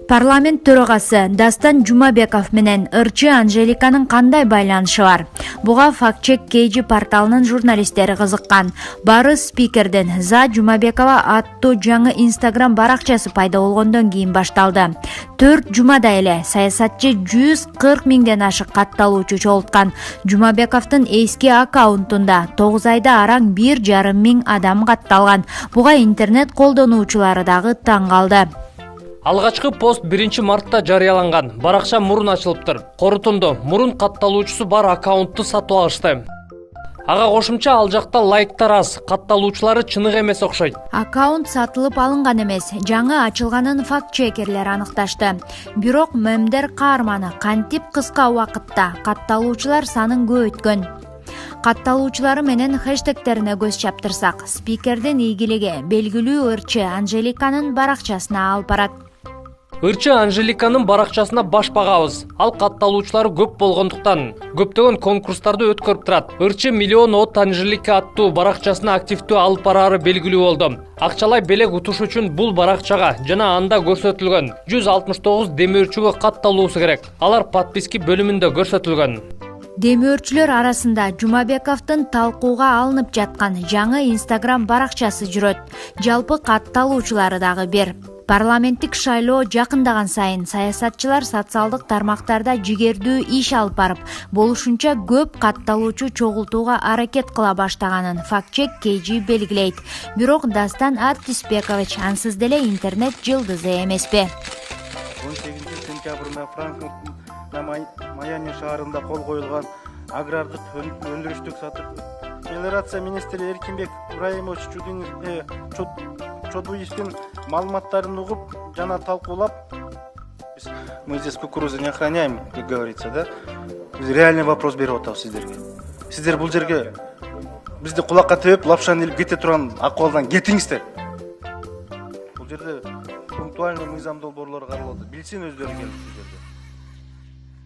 Парламент төрагасы Дастан Жумабеков менен ырчы Анжеликанын кандай байланышы бар? Буга фактчек KG порталынын журналисттери кызыккан. Бары спикерден За Жумабекова аттуу жаңы Instagram баракчасы пайда болгондон кийин башталды. 4 жумада эле саясатчы 140 миңден ашык катталуучу чогулткан. Жумабековдун эски аккаунтунда 9 айда араң 1,5 миң адам катталган. Буга интернет колдонуучулары дагы таң калды. Алгачкы пост 1 мартта жарыяланган. Баракча мурун ачылыптыр. Корутунду мурун катталуучусу бар аккаунтту сатып алышты. Ага кошумча ал жакта лайктар аз, катталуучулары чынык эмес окшойт. Аккаунт сатылып алынган эмес, жаңы ачылганын факт-чекерлер аныкташты. Бирок мемдер каарманы кантип кыска убакытта катталуучулар санын көбөйткөн. Катталуучулары менен хэштегтерине көз чаптырсак, спикердин ийгилиги белгилүү ырчы Анжеликанын баракчасына алып барат. Ырчы Анжеликанын баракчасына баш багабыз. Ал катталуучулары көп болгондуктан көптөгөн конкурстарды өткөрүп турат. Ырчы миллион от Анжелика аттуу баракчасына активдүү алып бараары белгилүү болду. Акчалай белек утуш үчүн бул баракчага жана анда көрсөтүлгөн 169 демөөрчүгө катталуусу керек. Алар подписки бөлүмүндө көрсөтүлгөн. Демөөрчүлөр арасында Жумабековдун талкууга алынып жаткан жаңы Instagram баракчасы жүрөт. Жалпы катталуучулары дагы бир. Парламенттик шайлоо жакындаган сайын саясатчылар социалдык тармактарда жигердүү иш алып барып, болушунча көп катталуучу чогултууга аракет кыла баштаганын фактчек KG белгилейт. Бирок Дастан Артисбекович ансыз деле интернет жылдызы эмеспи. 18 сентябрда Франкфурт Майами шаарында кол коюлган агрардык өндүрүштүк сатып мелиорация министри Эркинбек Ибраимович Чодуевдин маалыматтарын угуп жана талкуулап, мы здесь кукурузу не охраняем, как говорится, да? Biz реальный вопрос берип атабыз сиздерге. Сиздер бул жерге бизди кулакка тебип, лапшаны илип кете турган акыбалдан кетиңиздер. Бул жерде пунктуальный мыйзам долбоорлору каралат. Билсин өздөрү келип сиздерге.